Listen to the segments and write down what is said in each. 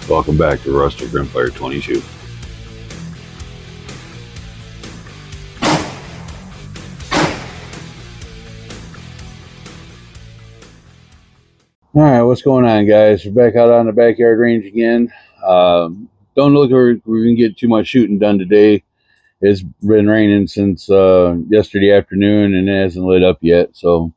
Welcome back to Rustic Rimfire 22. Alright, what's going on, guys? We're back out on the backyard range again. Don't look like we're going to get too much shooting done today. It's been raining since yesterday afternoon and it hasn't lit up yet, so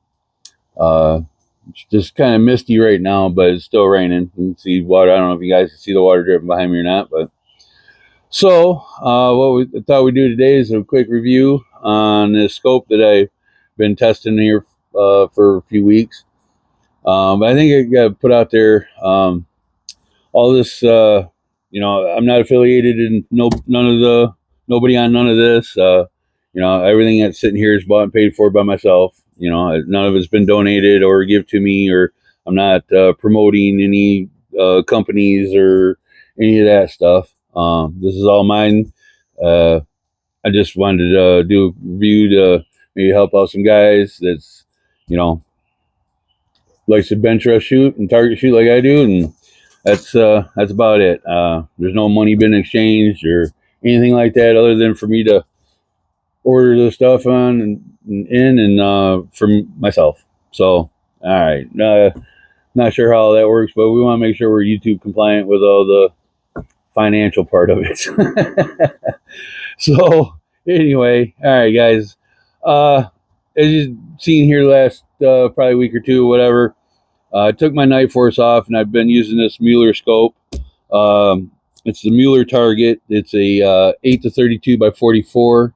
it's just kind of misty right now, but it's still raining. You can see water. I don't know if you guys can see the water dripping behind me or not, but so what we thought we'd do today is a quick review on this scope that I've been testing here for a few weeks. But I think it got put out there. All this, I'm not affiliated in nobody on none of this. Everything that's sitting here is bought and paid for by myself. None of it's been donated or give to me, or I'm not promoting any companies or any of that stuff. This is all mine. I just wanted to do a review to maybe help out some guys that's, likes to Benchrest shoot and target shoot like I do, and that's about it. There's no money been exchanged or anything like that, other than for me to order the stuff on and for myself. So, all right, not sure how that works, but we want to make sure we're YouTube compliant with all the financial part of it. So, anyway, all right, guys. As you've seen here last probably week or two, whatever. I took my night force off, and I've been using this Mueller scope. It's the Mueller target. It's a 8 to 32 by 44.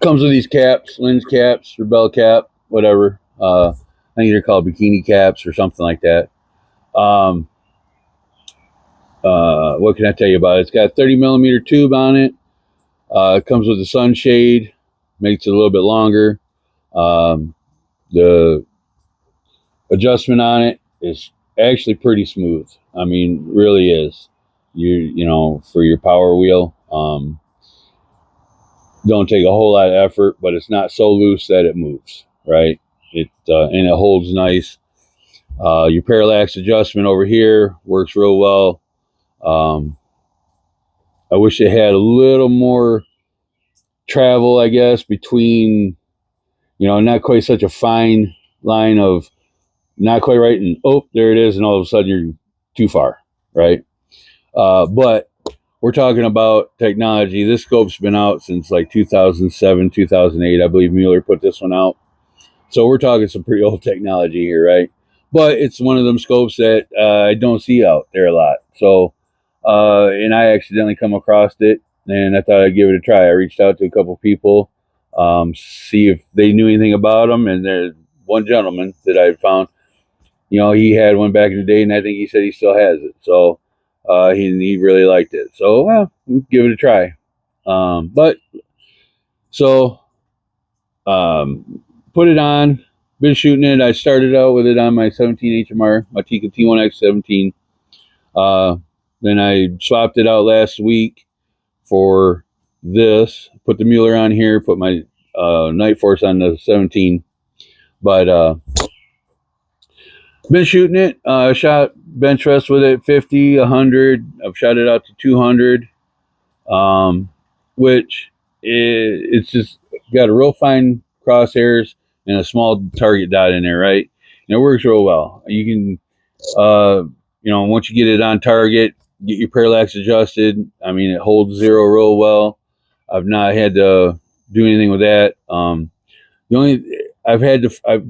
Comes with these caps, lens caps or bell cap, whatever. I think they're called bikini caps or something like that. What can I tell you about it? It's got a 30 millimeter tube on it. It comes with a sunshade, makes it a little bit longer. The adjustment on it is actually pretty smooth. I mean, really is. For your power wheel, don't take a whole lot of effort, but it's not so loose that it moves, right? And it holds nice. Your parallax adjustment over here works real well. I wish it had a little more travel, I guess, between, not quite such a fine line of not quite right, and oh, there it is, and all of a sudden you're too far, right? But we're talking about technology. This scope's been out since like 2007, 2008. I believe Mueller put this one out. So we're talking some pretty old technology here, right? But it's one of them scopes that I don't see out there a lot. So, and I accidentally come across it, and I thought I'd give it a try. I reached out to a couple people, see if they knew anything about them, and there's one gentleman that I found. He had one back in the day, and I think he said he still has it. So he really liked it. So, we'll give it a try. Put it on. Been shooting it. I started out with it on my 17 HMR, my Tikka T1X 17. Then I swapped it out last week for this. Put the Mueller on here. Put my Night Force on the 17. But been shooting it. Shot Benchrest with it 50, 100. I've shot it out to 200, which it's just got a real fine crosshairs and a small target dot in there, right? And it works real well. You can, once you get it on target, get your parallax adjusted. I mean, it holds zero real well. I've not had to do anything with that.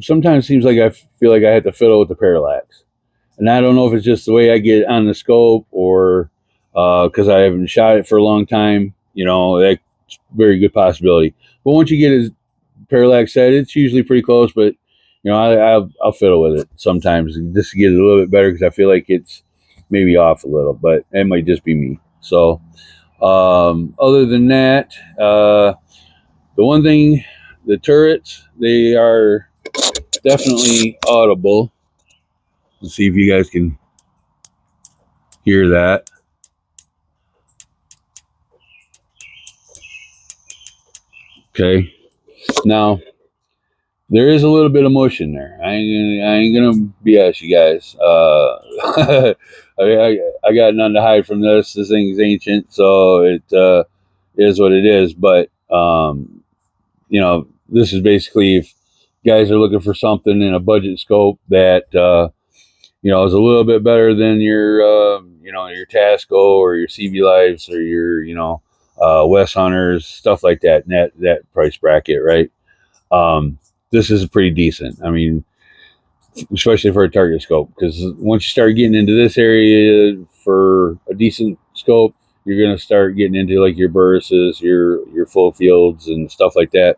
Sometimes seems like I feel like I have to fiddle with the parallax, and I don't know if it's just the way I get on the scope or because I haven't shot it for a long time. That's a very good possibility. But once you get his parallax set, it's usually pretty close. But I'll fiddle with it sometimes just to get it a little bit better because I feel like it's maybe off a little, but it might just be me. So other than that, the one thing. The turrets, they are definitely audible. Let's see if you guys can hear that. Okay. Now, there is a little bit of mush in there. I ain't gonna BS you guys. I got nothing to hide from this. This thing is ancient, so it is what it is. But this is basically if guys are looking for something in a budget scope that is a little bit better than your Tasco or your CV Lives or your West Hunters, stuff like that. In that price bracket, right? This is pretty decent. I mean, especially for a target scope, because once you start getting into this area for a decent scope, you're going to start getting into like your burses, your full fields and stuff like that,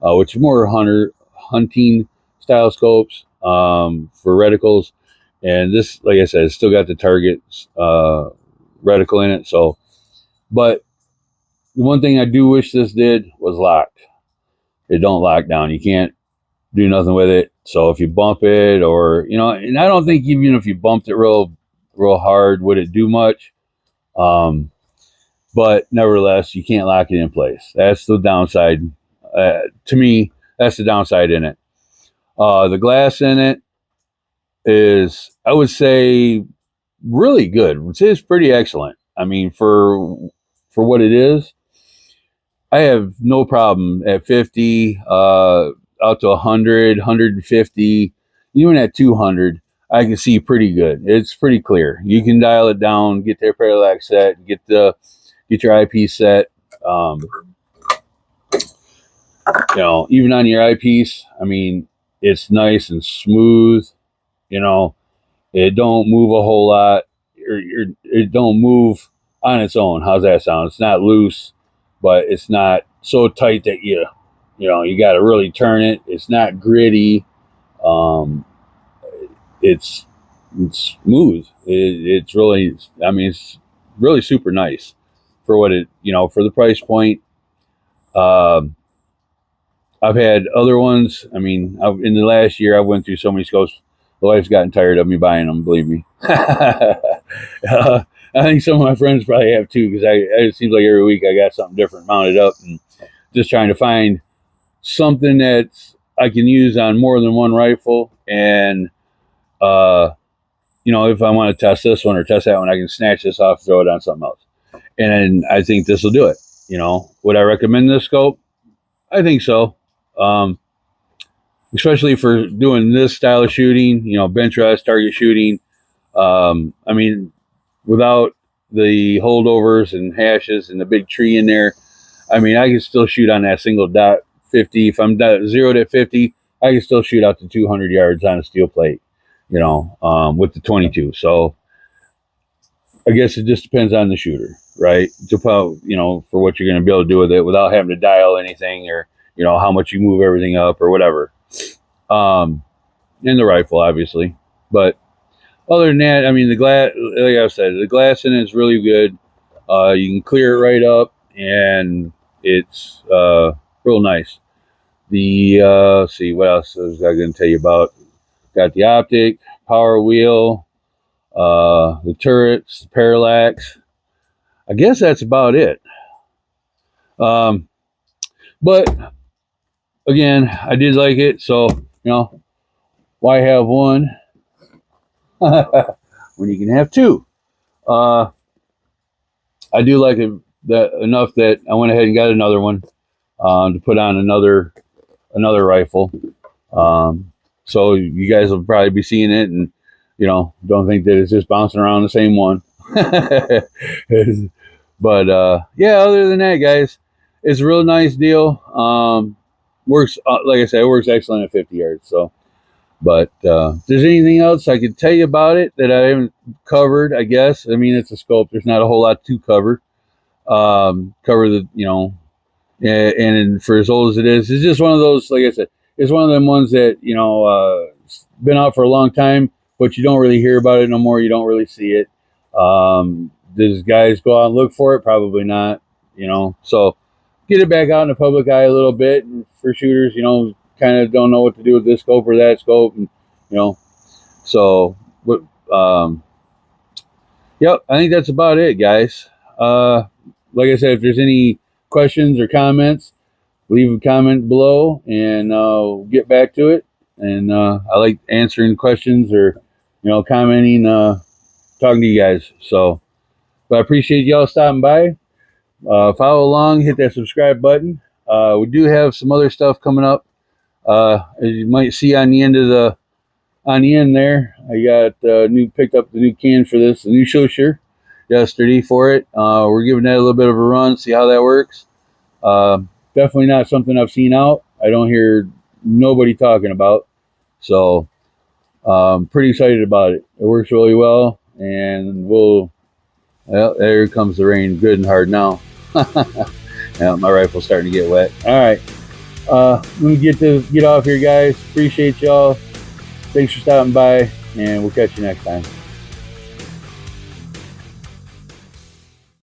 which are more hunting style scopes for reticles. And this, like I said, it's still got the target reticle in it. So, but the one thing I do wish this did was locked. It don't lock down. You can't do nothing with it. So if you bump it, or and I don't think even if you bumped it real hard, would it do much? But nevertheless, you can't lock it in place. That's the downside. To me, that's the downside in it. The glass in it is, I would say, really good. It's pretty excellent. I mean, for what it is, I have no problem at 50, out to 100, 150, even at 200. I can see pretty good. It's pretty clear. You can dial it down, get their parallax set, get your eyepiece set. Even on your eyepiece, I mean, it's nice and smooth. It don't move a whole lot. It don't move on its own. How's that sound? It's not loose, but it's not so tight that you got to really turn it. It's not gritty. It's smooth. It's really, I mean, it's really super nice for what it, for the price point. Um, I've had other ones. I mean, in the last year, I went through so many scopes. The wife's gotten tired of me buying them. Believe me. I think some of my friends probably have too, because it seems like every week I got something different mounted up, and just trying to find something that I can use on more than one rifle. And if I want to test this one or test that one, I can snatch this off, throw it on something else. And I think this will do it. Would I recommend this scope? I think so. Especially for doing this style of shooting, Benchrest target shooting. I mean, without the holdovers and hashes and the big tree in there, I mean, I can still shoot on that single dot 50. If I'm zeroed at 50, I can still shoot out to 200 yards on a steel plate, with the 22. So I guess it just depends on the shooter, right? For what you're going to be able to do with it without having to dial anything, or, how much you move everything up or whatever. In the rifle, obviously. But other than that, I mean, the glass, like I said, the glass in it is really good. You can clear it right up, and it's real nice. Let's see, what else was I going to tell you about? Got the optic, power wheel, the turrets, the parallax. I guess that's about it. But again, I did like it, so why have one when you can have two? I do like it that enough that I went ahead and got another one to put on another rifle. So you guys will probably be seeing it, and don't think that it's just bouncing around the same one. But yeah, other than that, guys, it's a real nice deal. Works, like I said, it works excellent at 50 yards. So, but if there's anything else I could tell you about it that I haven't covered, I guess. I mean, it's a scope. There's not a whole lot to cover. Cover the, and for as old as it is, it's just one of those, like I said, it's one of them ones that, been out for a long time, but you don't really hear about it no more. You don't really see it. Does guys go out and look for it? Probably not, so get it back out in the public eye a little bit. And for shooters, kind of don't know what to do with this scope or that scope. And, so, yep, I think that's about it, guys. Like I said, if there's any questions or comments, leave a comment below, and we'll get back to it. And I like answering questions or, commenting, talking to you guys. So, but I appreciate y'all stopping by. Follow along, hit that subscribe button. We do have some other stuff coming up. As you might see on the end there, I got picked up the new can for this, the new Shosher yesterday for it. We're giving that a little bit of a run, see how that works. Definitely not something I've seen out. I don't hear nobody talking about. So pretty excited about it. It works really well, and well, there comes the rain good and hard now. Yeah, my rifle's starting to get wet. All right. Let me get off here, guys. Appreciate y'all. Thanks for stopping by, and we'll catch you next time.